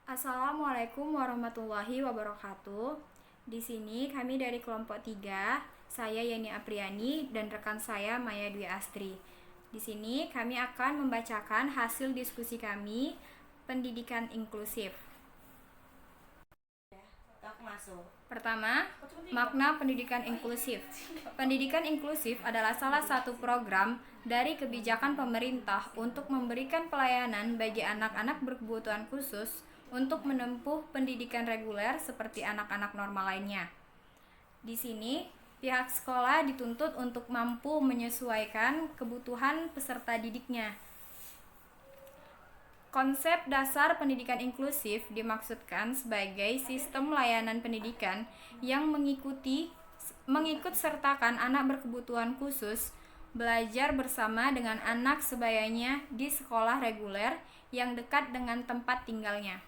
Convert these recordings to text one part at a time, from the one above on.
Assalamualaikum warahmatullahi wabarakatuh. Di sini kami dari kelompok 3, saya Yani Apriani dan rekan saya Maya Dwi Astri. Di sini kami akan membacakan hasil diskusi kami pendidikan inklusif. Pertama, makna pendidikan inklusif. Pendidikan inklusif adalah salah satu program dari kebijakan pemerintah untuk memberikan pelayanan bagi anak-anak berkebutuhan khusus untuk menempuh pendidikan reguler seperti anak-anak normal lainnya. Di sini, pihak sekolah dituntut untuk mampu menyesuaikan kebutuhan peserta didiknya. Konsep dasar pendidikan inklusif dimaksudkan sebagai sistem layanan pendidikan yang mengikut sertakan anak berkebutuhan khusus belajar bersama dengan anak sebayanya di sekolah reguler yang dekat dengan tempat tinggalnya.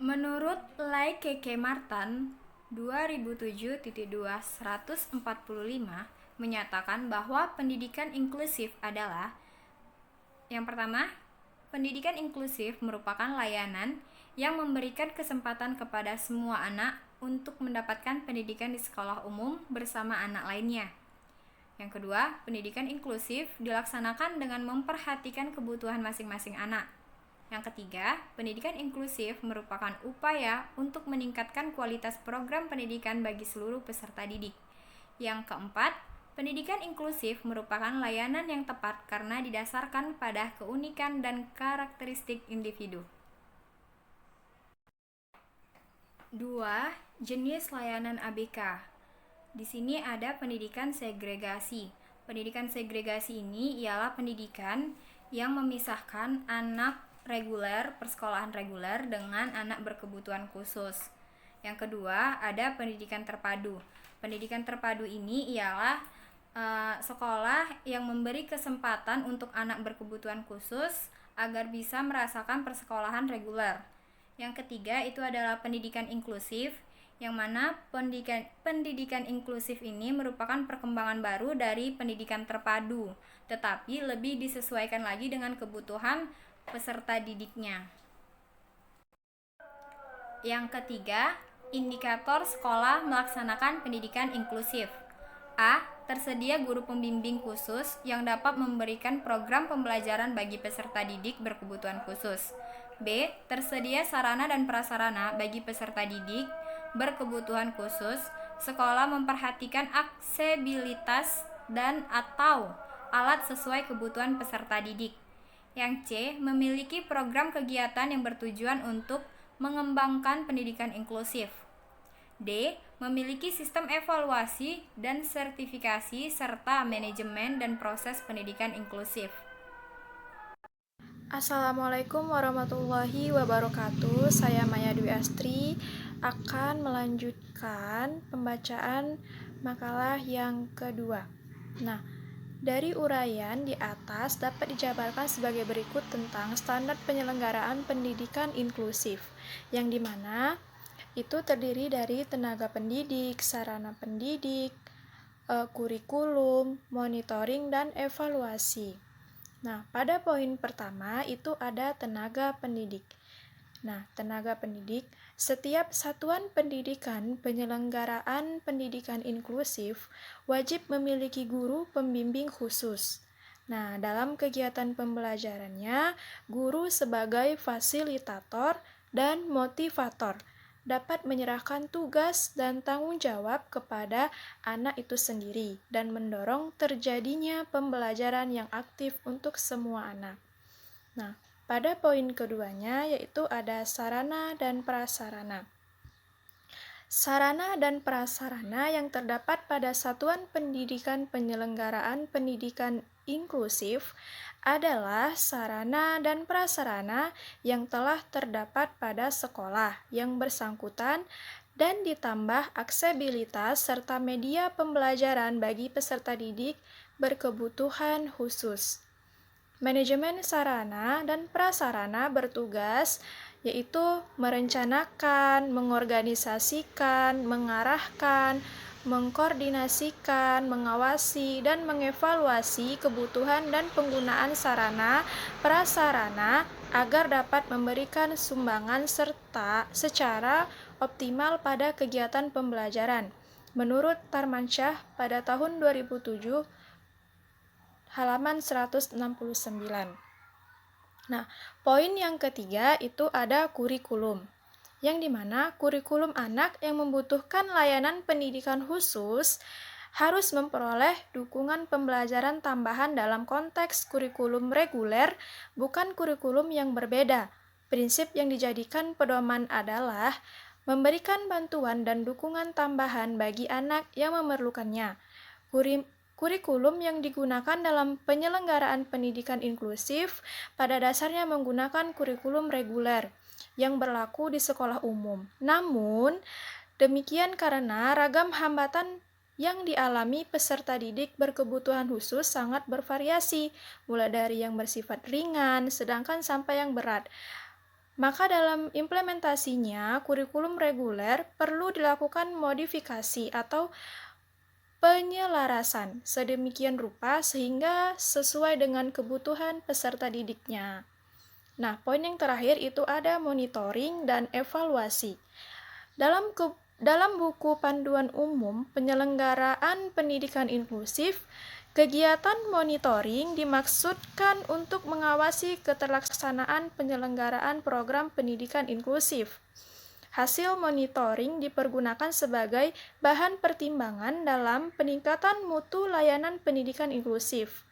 Menurut Lai Keke Martan 2007.245 menyatakan bahwa pendidikan inklusif adalah: yang pertama, pendidikan inklusif merupakan layanan yang memberikan kesempatan kepada semua anak untuk mendapatkan pendidikan di sekolah umum bersama anak lainnya. Yang kedua, pendidikan inklusif dilaksanakan dengan memperhatikan kebutuhan masing-masing anak. Yang ketiga, pendidikan inklusif merupakan upaya untuk meningkatkan kualitas program pendidikan bagi seluruh peserta didik. Yang keempat, pendidikan inklusif merupakan layanan yang tepat karena didasarkan pada keunikan dan karakteristik individu. 2. Jenis layanan ABK. Di sini ada pendidikan segregasi. Pendidikan segregasi ini ialah pendidikan yang memisahkan anak reguler, persekolahan reguler dengan anak berkebutuhan khusus. Yang kedua, ada pendidikan terpadu. Pendidikan terpadu ini ialah sekolah yang memberi kesempatan untuk anak berkebutuhan khusus agar bisa merasakan persekolahan reguler. Yang ketiga itu adalah pendidikan inklusif, yang mana pendidikan inklusif ini merupakan perkembangan baru dari pendidikan terpadu, tetapi lebih disesuaikan lagi dengan kebutuhan peserta didiknya. Yang ketiga, indikator sekolah melaksanakan pendidikan inklusif. A. Tersedia guru pembimbing khusus yang dapat memberikan program pembelajaran bagi peserta didik berkebutuhan khusus. B. Tersedia sarana dan prasarana bagi peserta didik berkebutuhan khusus. Sekolah memperhatikan aksesibilitas dan atau alat sesuai kebutuhan peserta didik. Yang C. Memiliki program kegiatan yang bertujuan untuk mengembangkan pendidikan inklusif. D. Memiliki sistem evaluasi dan sertifikasi serta manajemen dan proses pendidikan inklusif. Assalamualaikum warahmatullahi wabarakatuh. Saya Maya Dwi Astri akan melanjutkan pembacaan makalah yang kedua. Nah, dari uraian di atas dapat dijabarkan sebagai berikut tentang standar penyelenggaraan pendidikan inklusif, yang dimana itu terdiri dari tenaga pendidik, sarana pendidik, kurikulum, monitoring, dan evaluasi. Nah, pada poin pertama itu ada tenaga pendidik. Nah, tenaga pendidik, setiap satuan pendidikan penyelenggaraan pendidikan inklusif wajib memiliki guru pembimbing khusus. Nah, dalam kegiatan pembelajarannya, guru sebagai fasilitator dan motivator dapat menyerahkan tugas dan tanggung jawab kepada anak itu sendiri dan mendorong terjadinya pembelajaran yang aktif untuk semua anak. Nah, pada poin keduanya yaitu ada sarana dan prasarana. Sarana dan prasarana yang terdapat pada satuan pendidikan penyelenggaraan pendidikan inklusif adalah sarana dan prasarana yang telah terdapat pada sekolah yang bersangkutan dan ditambah aksesibilitas serta media pembelajaran bagi peserta didik berkebutuhan khusus. Manajemen sarana dan prasarana bertugas yaitu merencanakan, mengorganisasikan, mengarahkan, mengkoordinasikan, mengawasi, dan mengevaluasi kebutuhan dan penggunaan sarana prasarana agar dapat memberikan sumbangan serta secara optimal pada kegiatan pembelajaran. Menurut Tarmansyah pada tahun 2007, halaman 169. Nah, poin yang ketiga itu ada kurikulum, yang dimana kurikulum anak yang membutuhkan layanan pendidikan khusus harus memperoleh dukungan pembelajaran tambahan dalam konteks kurikulum reguler, bukan kurikulum yang berbeda. Prinsip yang dijadikan pedoman adalah memberikan bantuan dan dukungan tambahan bagi anak yang memerlukannya. Kurikulum yang digunakan dalam penyelenggaraan pendidikan inklusif pada dasarnya menggunakan kurikulum reguler yang berlaku di sekolah umum. Namun, demikian karena ragam hambatan yang dialami peserta didik berkebutuhan khusus sangat bervariasi, mulai dari yang bersifat ringan, sedangkan sampai yang berat. Maka dalam implementasinya, kurikulum reguler perlu dilakukan modifikasi atau penyelarasan sedemikian rupa sehingga sesuai dengan kebutuhan peserta didiknya. Nah, poin yang terakhir itu ada monitoring dan evaluasi. Dalam buku panduan umum penyelenggaraan pendidikan inklusif, kegiatan monitoring dimaksudkan untuk mengawasi keterlaksanaan penyelenggaraan program pendidikan inklusif. Hasil monitoring dipergunakan sebagai bahan pertimbangan dalam peningkatan mutu layanan pendidikan inklusif.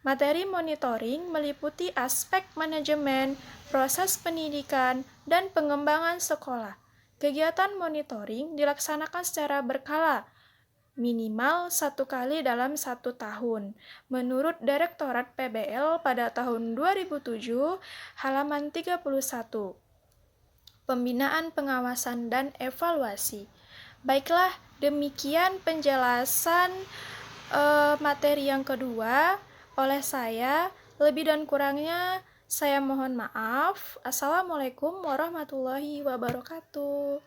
Materi monitoring meliputi aspek manajemen, proses pendidikan, dan pengembangan sekolah. Kegiatan monitoring dilaksanakan secara berkala, minimal 1 kali dalam 1 tahun. Menurut Direktorat PBL pada tahun 2007, halaman 31. Pembinaan, pengawasan, dan evaluasi. Baiklah, demikian penjelasan materi yang kedua oleh saya. Lebih dan kurangnya saya mohon maaf. Assalamualaikum warahmatullahi wabarakatuh.